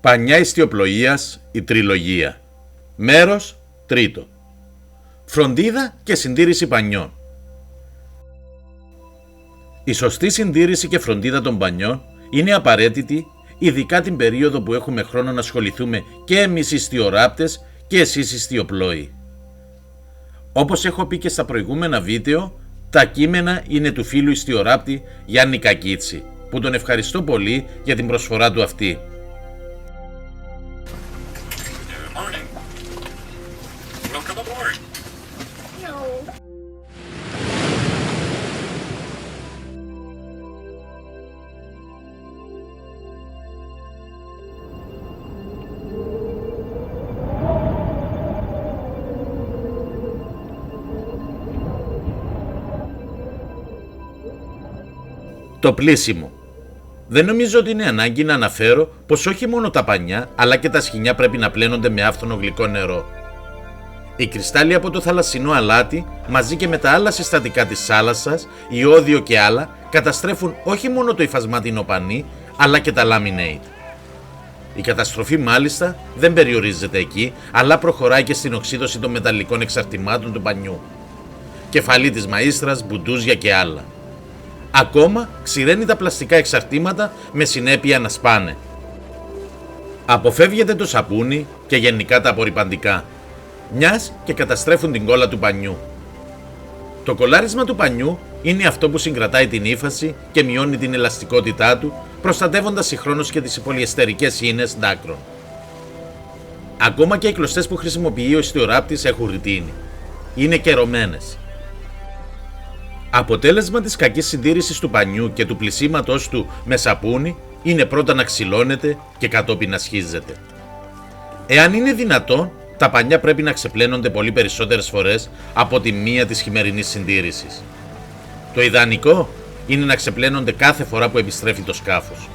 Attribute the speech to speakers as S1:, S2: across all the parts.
S1: Πανιά ιστιοπλοείας, η τριλογία. Μέρος τρίτο. Φροντίδα και συντήρηση πανιών. Η σωστή συντήρηση και φροντίδα των πανιών είναι απαραίτητη, ειδικά την περίοδο που έχουμε χρόνο να ασχοληθούμε και εμείς ιστιοράπτες και εσείς ιστιοπλόοι. Όπως έχω πει και στα προηγούμενα βίντεο, τα κείμενα είναι του φίλου ιστιοράπτη Γιάννη Κακίτση, που τον ευχαριστώ πολύ για την προσφορά του αυτή. Το πλύσιμο. Δεν νομίζω ότι είναι ανάγκη να αναφέρω πως όχι μόνο τα πανιά αλλά και τα σκοινιά πρέπει να πλένονται με άφθονο γλυκό νερό. Οι κρυστάλλοι από το θαλασσινό αλάτι μαζί και με τα άλλα συστατικά της θάλασσας, ιώδιο και άλλα καταστρέφουν όχι μόνο το υφασμάτινο πανί αλλά και τα laminate. Η καταστροφή μάλιστα δεν περιορίζεται εκεί αλλά προχωράει και στην οξύδωση των μεταλλικών εξαρτημάτων του πανιού. Κεφαλή της μαΐστρας, μπουντούζια και άλλα. Ακόμα ξηραίνει τα πλαστικά εξαρτήματα με συνέπεια να σπάνε. Αποφεύγεται το σαπούνι και γενικά τα απορρυπαντικά, μιας και καταστρέφουν την κόλλα του πανιού. Το κολλάρισμα του πανιού είναι αυτό που συγκρατάει την ύφαση και μειώνει την ελαστικότητά του, προστατεύοντας συγχρόνως και τις πολυεστερικές ίνες δάκρων. Ακόμα και οι κλωστές που χρησιμοποιεί ο ιστιοράπτης έχουν ρητίνη. Είναι κερωμένες. Αποτέλεσμα της κακής συντήρησης του πανιού και του πλυσίματος του με σαπούνι είναι πρώτα να ξυλώνεται και κατόπιν να σχίζεται. Εάν είναι δυνατόν, τα πανιά πρέπει να ξεπλένονται πολύ περισσότερες φορές από τη μία της χειμερινής συντήρησης. Το ιδανικό είναι να ξεπλένονται κάθε φορά που επιστρέφει το σκάφος.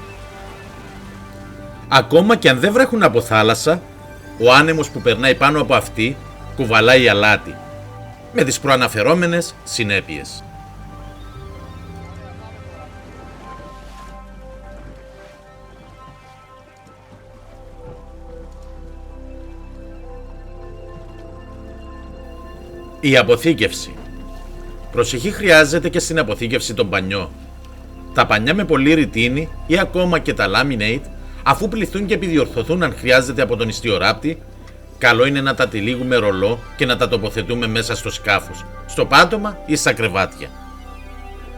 S1: Ακόμα και αν δεν βρέχουν από θάλασσα, ο άνεμος που περνάει πάνω από αυτή κουβαλάει αλάτι, με τις προαναφερόμενες συνέπειες. Η αποθήκευση. Προσοχή χρειάζεται και στην αποθήκευση των πανιών. Τα πανιά με πολύ ρητίνη ή ακόμα και τα laminate, αφού πληθούν και επιδιορθωθούν αν χρειάζεται από τον ιστιοράπτη, καλό είναι να τα τυλίγουμε ρολό και να τα τοποθετούμε μέσα στο σκάφος, στο πάτωμα ή στα κρεβάτια.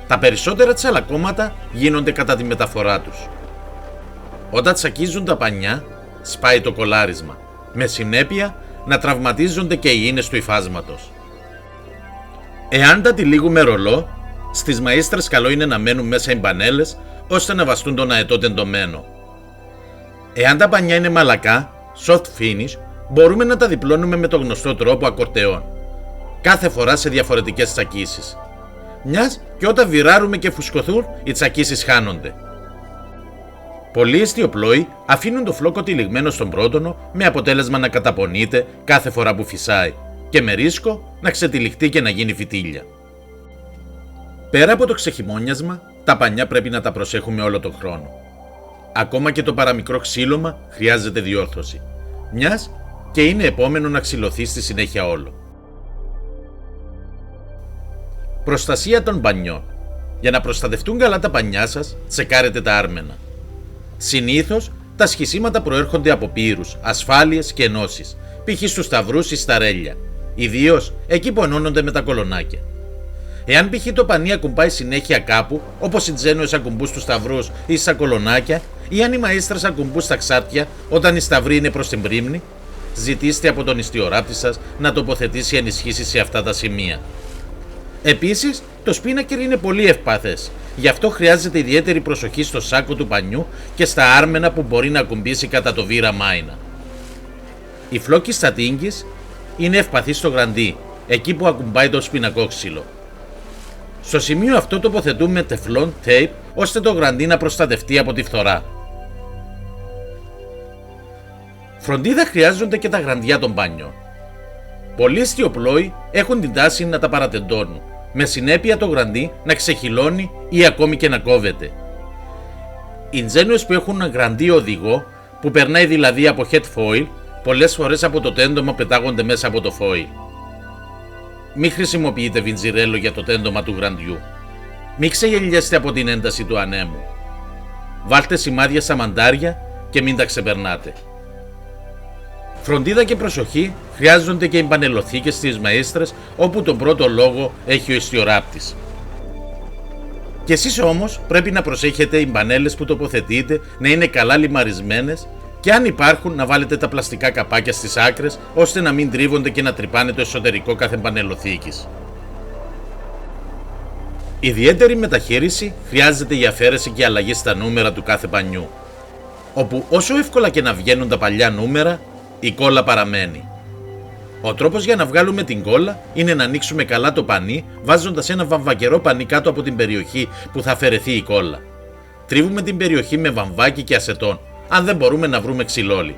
S1: Τα περισσότερα τσαλακώματα γίνονται κατά τη μεταφορά τους. Όταν τσακίζουν τα πανιά, σπάει το κολλάρισμα, με συνέπεια να τραυματίζονται και οι ίνες του υφάσματος. Εάν τα τυλίγουμε ρολό, στις μαΐστρες καλό είναι να μένουν μέσα οι μπανέλες ώστε να βαστούν τον αετό τεντωμένο. Εάν τα πανιά είναι μαλακά, soft finish, μπορούμε να τα διπλώνουμε με το γνωστό τρόπο ακορτεόν, κάθε φορά σε διαφορετικές τσακίσεις. Μιας και όταν βιράρουμε και φουσκωθούν, οι τσακίσεις χάνονται. Πολλοί ιστιοπλόοι αφήνουν το φλόκο τυλιγμένο στον πρότονο με αποτέλεσμα να καταπονείται κάθε φορά που φυσάει και με ρίσκο να ξετυλιχτεί και να γίνει φυτίλια. Πέρα από το ξεχειμώνιασμα, τα πανιά πρέπει να τα προσέχουμε όλο τον χρόνο. Ακόμα και το παραμικρό ξύλωμα χρειάζεται διόρθωση, μιας και είναι επόμενο να ξυλωθεί στη συνέχεια όλο. Προστασία των πανιών. Για να προστατευτούν καλά τα πανιά σας, τσεκάρετε τα άρμενα. Συνήθως, τα σχισίματα προέρχονται από πύρους, ασφάλειες και ενώσεις, π.χ. στους σταυρούς ή στα ρέλια, ιδίως εκεί που ενώνονται με τα κολονάκια. Εάν π.χ. το πανί ακουμπάει συνέχεια κάπου, όπως οι τζένουες ακουμπούν στους σταυρούς ή στα κολονάκια, ή αν οι μαΐστρες ακουμπούν στα ξάρτια όταν η σταυρή είναι προς την πρίμνη, ζητήστε από τον ιστιοράπτη σας να τοποθετήσει ενισχύσεις σε αυτά τα σημεία. Επίσης, το σπίνακερ είναι πολύ ευπαθές, γι' αυτό χρειάζεται ιδιαίτερη προσοχή στο σάκο του πανιού και στα άρμενα που μπορεί να ακουμπήσει κατά το βήρα μάινα. Η φλόκη στατίνγκης είναι ευπαθή στο γραντί, εκεί που ακουμπάει το σπινακόξυλο. Στο σημείο αυτό τοποθετούμε τεφλόν tape ώστε το γραντί να προστατευτεί από τη φθορά. Φροντίδα χρειάζονται και τα γραντιά των μπάνιων. Πολλοί ιστιοπλόοι έχουν την τάση να τα παρατεντώνουν, με συνέπεια το γραντί να ξεχυλώνει ή ακόμη και να κόβεται. Οι τζένουες που έχουν γραντί οδηγό που περνάει δηλαδή από head foil, πολλές φορές από το τέντομα πετάγονται μέσα από το foil. Μην χρησιμοποιείτε βινζιρέλο για το τέντομα του γραντιού. Μην ξεγελιέστε από την ένταση του ανέμου. Βάλτε σημάδια στα μαντάρια και μην τα ξεπερνάτε. Φροντίδα και προσοχή χρειάζονται και οι μπανελοθήκες στις μαΐστρες, όπου τον πρώτο λόγο έχει ο ιστιοράπτης. Και εσείς όμως πρέπει να προσέχετε οι μπανέλες που τοποθετείτε να είναι καλά λιμαρισμένες και αν υπάρχουν να βάλετε τα πλαστικά καπάκια στις άκρες ώστε να μην τρίβονται και να τρυπάνε το εσωτερικό κάθε μπανελοθήκης. Ιδιαίτερη μεταχείριση χρειάζεται η αφαίρεση και αλλαγή στα νούμερα του κάθε πανιού, όπου όσο εύκολα και να βγαίνουν τα παλιά νούμερα, η κόλλα παραμένει. Ο τρόπος για να βγάλουμε την κόλλα είναι να ανοίξουμε καλά το πανί βάζοντας ένα βαμβακερό πανί κάτω από την περιοχή που θα αφαιρεθεί η κόλλα. Τρίβουμε την περιοχή με βαμβάκι και ασετόν, αν δεν μπορούμε να βρούμε ξυλόλι.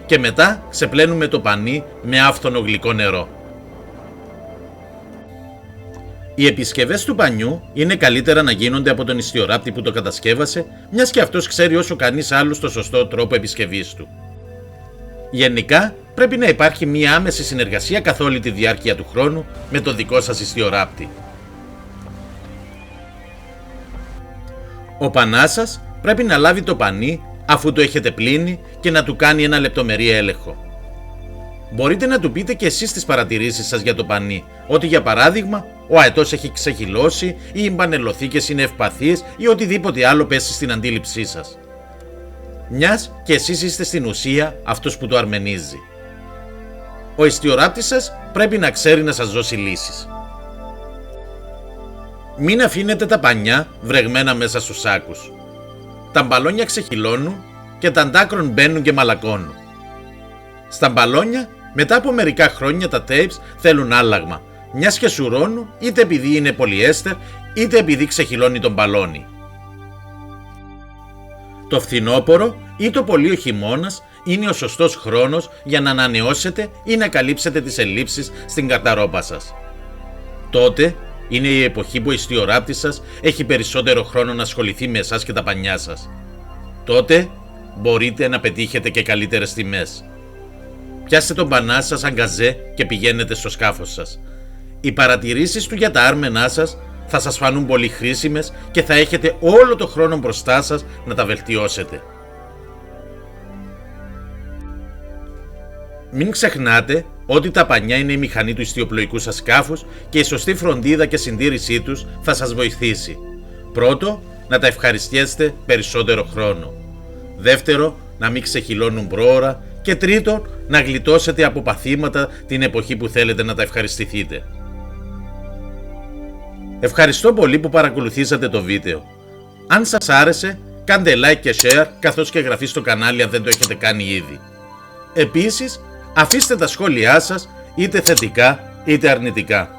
S1: Και μετά ξεπλένουμε το πανί με άφθονο γλυκό νερό. Οι επισκευές του πανιού είναι καλύτερα να γίνονται από τον ιστιοράπτη που το κατασκεύασε, μιας και αυτός ξέρει όσο κανείς άλλος το σωστό τρόπο επισκευής του. Γενικά, πρέπει να υπάρχει μία άμεση συνεργασία καθ' όλη τη διάρκεια του χρόνου με το δικό σας ιστιοράπτη. Ο πανάς σας πρέπει να λάβει το πανί αφού το έχετε πλύνει και να του κάνει ένα λεπτομερή έλεγχο. Μπορείτε να του πείτε και εσείς τις παρατηρήσεις σας για το πανί, ότι για παράδειγμα ο αετός έχει ξεχυλώσει ή οι μπανελοθήκες είναι ευπαθείς ή οτιδήποτε άλλο πέσει στην αντίληψή σας. Μιας και εσείς είστε στην ουσία αυτός που το αρμενίζει. Ο ιστιοράπτης σας πρέπει να ξέρει να σας δώσει λύσεις. Μην αφήνετε τα πανιά βρεγμένα μέσα στους σάκους. Τα μπαλόνια ξεχυλώνουν και τα αντάκρον μπαίνουν και μαλακώνουν. Στα μπαλόνια, μετά από μερικά χρόνια τα tapes θέλουν άλλαγμα, μιας και σουρώνουν είτε επειδή είναι πολυέστερ είτε επειδή ξεχυλώνει τον μπαλόνι. Το φθινόπωρο ή το πολύ ο χειμώνας είναι ο σωστός χρόνος για να ανανεώσετε ή να καλύψετε τις ελλείψεις στην καρταρόπα σας. Τότε είναι η εποχή που ο ιστιοράπτης σας έχει περισσότερο χρόνο να ασχοληθεί με εσάς και τα πανιά σας. Τότε μπορείτε να πετύχετε και καλύτερες τιμές. Πιάστε τον πανά σας σαν γκαζέ και πηγαίνετε στο σκάφος σας. Οι παρατηρήσεις του για τα άρμενά σας θα σας φανούν πολύ χρήσιμες και θα έχετε όλο το χρόνο μπροστά σας να τα βελτιώσετε. Μην ξεχνάτε ότι τα πανιά είναι η μηχανή του ιστιοπλοϊκού σας σκάφους και η σωστή φροντίδα και συντήρησή τους θα σας βοηθήσει. Πρώτο, να τα ευχαριστιέστε περισσότερο χρόνο. Δεύτερο, να μην ξεχυλώνουν πρόωρα. Και τρίτον, να γλιτώσετε από παθήματα την εποχή που θέλετε να τα ευχαριστηθείτε. Ευχαριστώ πολύ που παρακολουθήσατε το βίντεο. Αν σας άρεσε, κάντε like και share καθώς και εγγραφή στο κανάλι αν δεν το έχετε κάνει ήδη. Επίσης, αφήστε τα σχόλιά σας είτε θετικά είτε αρνητικά.